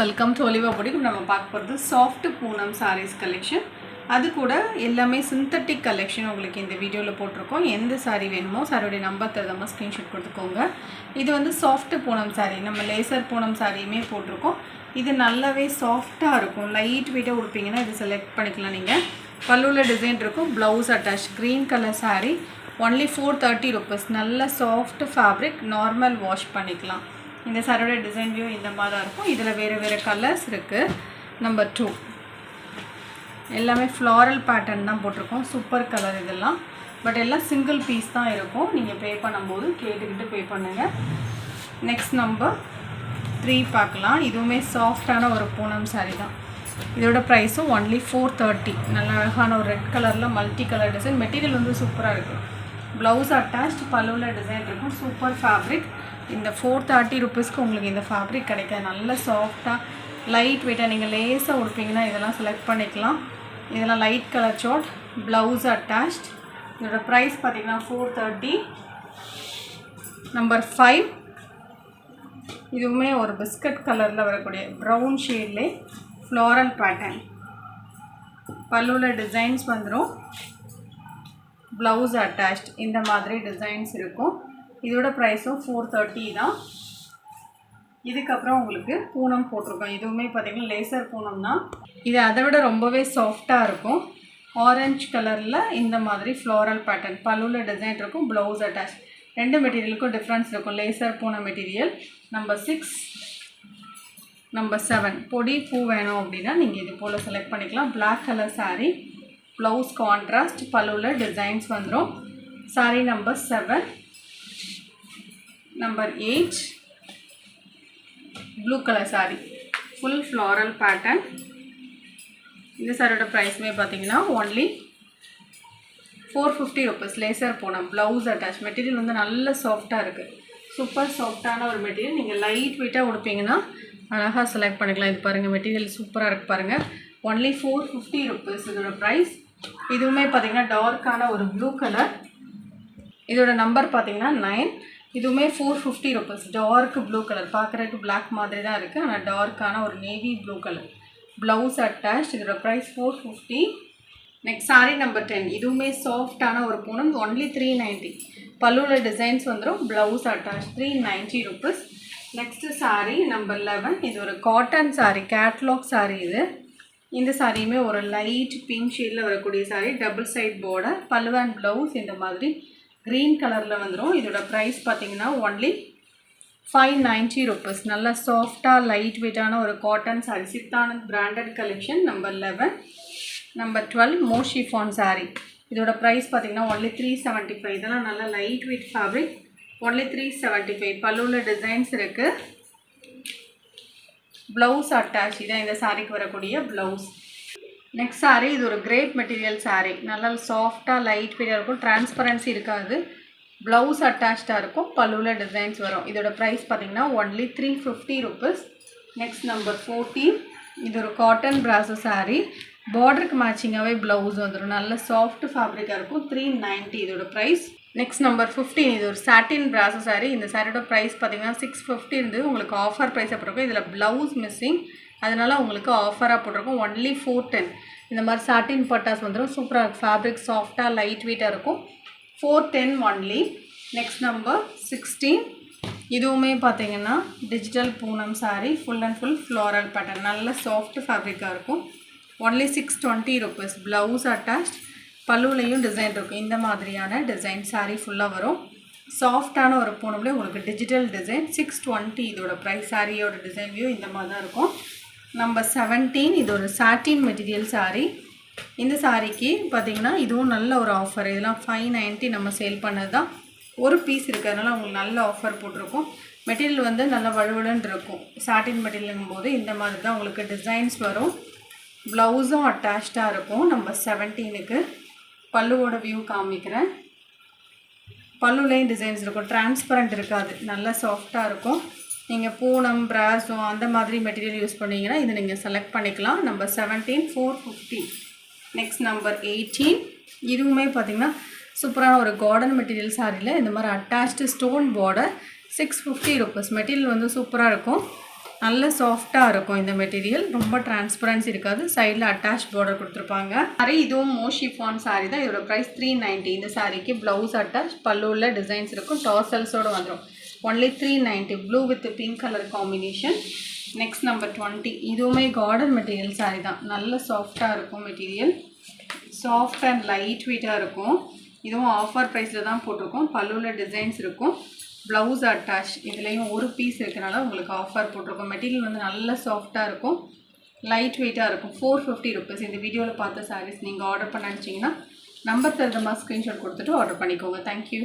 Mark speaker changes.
Speaker 1: Welcome to Olivia பொடிக். நம்ம பார்க்க போகிறது சாஃப்ட் பூனம் சாரீஸ் கலெக்ஷன். அது கூட எல்லாமே சிந்தட்டிக் கலெக்ஷன் உங்களுக்கு இந்த வீடியோவில் போட்டிருக்கோம். எந்த சாரீ வேணுமோ சாரியோடைய நம்பர் தருதாமல் ஸ்க்ரீன்ஷாட் கொடுத்துக்கோங்க. இது வந்து சாஃப்ட் பூனம் சாரீ, நம்ம லேசர் பூனம் சாரியுமே போட்டிருக்கோம். இது நல்லாவே சாஃப்டாக இருக்கும், லைட் வெயிட்டாக கொடுப்பீங்கன்னா இது செலக்ட் பண்ணிக்கலாம். நீங்கள் பல்லுவில் டிசைன் இருக்கும், blouse attach, green colour sari, only 430 rupees. நல்ல சாஃப்ட் ஃபேப்ரிக், நார்மல் வாஷ் பண்ணிக்கலாம். இந்த சாரியோட டிசைன் வியூ இந்த மாதிரி தான் இருக்கும். இதில் வேறு கலர்ஸ் இருக்குது. நம்பர் 2 எல்லாமே ஃப்ளாரல் பேட்டர்ன் தான் போட்டிருக்கோம். சூப்பர் கலர் இதெல்லாம். பட் எல்லாம் சிங்கிள் பீஸ் தான் இருக்கும். நீங்கள் பே பண்ணும்போது கேட்டுக்கிட்டு பே பண்ணுங்கள். நெக்ஸ்ட் நம்பர் 3 பார்க்கலாம். இதுவுமே சாஃப்டான ஒரு பூனம் சாரீ தான். இதோட ப்ரைஸும் ஒன்லி 430. நல்ல அழகான ஒரு ரெட் கலரில் மல்டி கலர் டிசைன். மெட்டீரியல் வந்து சூப்பராக இருக்குது. ப்ளவுஸ் அட்டாச்ட், பல்லுவில் டிசைன் இருக்கும். Super fabric. இந்த 430 rupeesக்கு உங்களுக்கு இந்த ஃபேப்ரிக் கிடைக்காது. நல்ல சாஃப்டாக லைட் வெயிட்டாக நீங்கள் லேஸாக உடுப்பீங்கன்னா இதெல்லாம் செலக்ட் பண்ணிக்கலாம். இதெல்லாம் லைட் கலர் சார்ட், ப்ளவுஸ் அட்டாச்ட். இதோட ப்ரைஸ் பார்த்திங்கன்னா 430. நம்பர் 5 இதுவுமே ஒரு பிஸ்கட் கலரில் வரக்கூடிய ப்ரௌன் ஷேட்லேயே ஃப்ளாரல் பேட்டர்ன். பல்லுவில் டிசைன்ஸ் வந்துடும், ப்ளவுஸ் அட்டாச்ட். இந்த மாதிரி டிசைன்ஸ் இருக்கும். இதோட ப்ரைஸும் 430 தான். இதுக்கப்புறம் உங்களுக்கு பூனம் போட்டிருக்கோம். இதுவுமே பார்த்திங்கன்னா லேசர் பூனம் தான். இது அதை விட ரொம்பவே சாஃப்டாக இருக்கும். ஆரஞ்சு கலரில் இந்த மாதிரி ஃப்ளாரல் பேட்டர்ன், பல்லுவில் டிசைன் இருக்கும், ப்ளவுஸ் அட்டாச். ரெண்டு மெட்டீரியலுக்கும் டிஃப்ரென்ஸ் இருக்கும். Laser Poonam material. Number 6, number 7 பொடி பூ வேணும் அப்படின்னா நீங்கள் இது போல் செலக்ட் பண்ணிக்கலாம். Black colour sari, blouse contrast, பல்லுவில் டிசைன்ஸ் வந்துடும். Sari number 7. Number 8 blue colour sari, full floral pattern. இந்த சாரியோட ப்ரைஸுமே பார்த்தீங்கன்னா only 450 rupees. Laser Poonam, blouse attach. Material வந்து நல்ல சாஃப்டாக இருக்குது. சூப்பர் சாஃப்டான ஒரு மெட்டீரியல். நீங்கள் லைட் வெயிட்டாக உடுப்பீங்கன்னா அழகாக செலக்ட் பண்ணிக்கலாம். இது பாருங்கள், மெட்டீரியல் சூப்பராக இருக்குது பாருங்கள். ஒன்லி 450 rupees இதோட ப்ரைஸ். இதுவுமே பார்த்திங்கன்னா டார்க்கான ஒரு ப்ளூ கலர். இதோட நம்பர் பார்த்திங்கன்னா 9. இதுவுமே 450 rupees. டார்க் ப்ளூ கலர், பார்க்குறதுக்கு பிளாக் மாதிரி தான் இருக்குது, ஆனால் டார்க்கான ஒரு navy blue colour. Blouse attach. இதோட ப்ரைஸ் 450. Next sari number 10. இதுவுமே சாஃப்டான ஒரு பூனம், ஒன்லி 390. பல்லுவில் டிசைன்ஸ் வந்துடும், blouse attach, 390 rupees. Next sari number 11. இது ஒரு காட்டன் சாரீ, கேட்லாக் சாரீ இது. இந்த சாரியுமே ஒரு லைட் பிங்க் ஷேடில் வரக்கூடிய சாரீ, டபுள் சைட் பார்டர், பல்லு அண்ட் ப்ளவுஸ் இந்த மாதிரி க்ரீன் கலரில் வந்துடும். இதோட ப்ரைஸ் பார்த்திங்கன்னா ஒன்லி 590 rupees. நல்லா சாஃப்டாக லைட் வெயிட்டான ஒரு cotton sari, Siddhanand branded collection. Number 11. Number 12 moss chiffon sari. இதோட ப்ரைஸ் பார்த்திங்கன்னா ஒன்லி 375. இதெல்லாம் நல்லா லைட் வெயிட் ஃபேப்ரிக், ஒன்லி 375. பல்லுவில் டிசைன்ஸ் இருக்குது, ப்ளவுஸ் அட்டாச். இதான் இந்த சாரீக்கு வரக்கூடிய ப்ளவுஸ். நெக்ஸ்ட் சாரீ இது ஒரு கிரேப் மெட்டீரியல் சாரீ. நல்லா சாஃப்டாக லைட் வெயிட்டாக இருக்கும், டிரான்ஸ்பரன்சி இருக்காது, ப்ளவுஸ் அட்டாச்சாக இருக்கும், பல்லுவில் டிசைன்ஸ் வரும். இதோட ப்ரைஸ் பார்த்திங்கன்னா ஒன்லி 350 rupees. Next number 14. இது ஒரு காட்டன் பிராசோ சாரீ, பார்டருக்கு மேட்சிங்காகவே ப்ளவுஸ் வந்துடும். நல்ல சாஃப்ட் ஃபேப்ரிக்காக இருக்கும், 390 இதோட ப்ரைஸ். Next number 15. இது ஒரு சாட்டின் பிராசோ சாரீ. இந்த சாரியோட ப்ரைஸ் பார்த்திங்கன்னா 650 இருந்து உங்களுக்கு ஆஃபர் ப்ரைஸாக போட்டிருக்கும். இதில் ப்ளவுஸ் மிஸ்ஸிங், அதனால் உங்களுக்கு ஆஃபராக போட்டிருக்கும், ஒன்லி 410. இந்த மாதிரி சாட்டின் பட்டாஸ் வந்துடும். சூப்பராக இருக்கும், ஃபேப்ரிக் சாஃப்டாக லைட் வெயிட்டாக இருக்கும், 410 ஒன்லி. Next number 16. இதுவுமே பார்த்தீங்கன்னா digital Poonam sari, full and full floral pattern, நல்ல சாஃப்ட் ஃபேப்ரிக்காக இருக்கும், ஒன்லி 620 rupees. ப்ளவுஸ் அட்டாச், பல்லுலையும் டிசைன் இருக்கும். இந்த மாதிரியான டிசைன் சாரீ ஃபுல்லாக வரும். சாஃப்டான ஒரு பூனம்லேயே உங்களுக்கு டிஜிட்டல் டிசைன், 620 இதோட ப்ரைஸ். சாரியோட டிசைன் வியூ இந்த மாதிரி தான் இருக்கும். நம்பர் 17. இது ஒரு சாட்டின் மெட்டீரியல் சாரீ. இந்த சாரீக்கு பார்த்திங்கன்னா இதுவும் நல்ல ஒரு ஆஃபர். இதெல்லாம் 590 நம்ம சேல் பண்ணது தான். ஒரு பீஸ் இருக்கிறதுனால உங்களுக்கு நல்ல ஆஃபர் போட்டிருக்கோம். மெட்டீரியல் வந்து நல்லா வலுவலுன்னு இருக்கும். சாட்டின் மெட்டீரியலுங்கும் போது இந்த மாதிரி தான் உங்களுக்கு டிசைன்ஸ் வரும். ப்ளவுஸும் அட்டாச்சாக இருக்கும். நம்பர் 17க்கு பல்லுவோட வியூ காமிக்கிறேன். பல்லுலேயும் டிசைன்ஸ் இருக்கும், டிரான்ஸ்பரண்ட் இருக்காது, நல்லா சாஃப்டாக இருக்கும். நீங்கள் பூனம், பிராஸோ அந்த மாதிரி மெட்டீரியல் யூஸ் பண்ணிங்கன்னா இது நீங்கள் செலக்ட் பண்ணிக்கலாம். நம்பர் 17 450. Next number 18. இதுவுமே பார்த்திங்கன்னா சூப்பரான ஒரு கார்டன் மெட்டீரியல் சாரியில் இந்த மாதிரி attached stone border, 650 rupees. Material வந்து சூப்பராக இருக்கும். நல்ல சாஃப்டாக இருக்கும் இந்த மெட்டீரியல். ரொம்ப டிரான்ஸ்பரன்சி இருக்காது. சைடில் அட்டாச் பார்டர் கொடுத்துருப்பாங்க. சாரி இதுவும் மோஷிஃபான் சாரி தான். இதோட ப்ரைஸ் 390. இந்த சாரிக்கு ப்ளவுஸ் அட்டாச், பல்லுவில் டிசைன்ஸ் இருக்கும், டாசல்ஸோடு வந்துடும். Only 390. Blue with pink colour combination. Next number 20. இதுவுமே கார்டன் மெட்டீரியல் சாரி தான். நல்ல சாஃப்டாக இருக்கும் மெட்டீரியல். சாஃப்ட் அண்ட் லைட் வெயிட்டாக இருக்கும். இதுவும் ஆஃபர் ப்ரைஸில் தான் போட்டிருக்கோம். பல்லுவில் டிசைன்ஸ் இருக்கும், ப்ளவுஸ் அட்டாச். இதுலேயும் ஒரு பீஸ் இருக்கனால உங்களுக்கு ஆஃபர் போட்டிருக்கோம். மெட்டீரியல் வந்து நல்ல சாஃப்டாக இருக்கும், லைட் வெயிட்டாக இருக்கும். 450 ருபீஸ். இந்த வீடியோவில் பார்த்த சாரீஸ் நீங்கள் ஆர்டர் பண்ண நினச்சிங்கன்னா நம்பர் தருதமாக ஸ்க்ரீன்ஷாட் கொடுத்துட்டு ஆர்டர் பண்ணிக்கோங்க. தேங்க்யூ.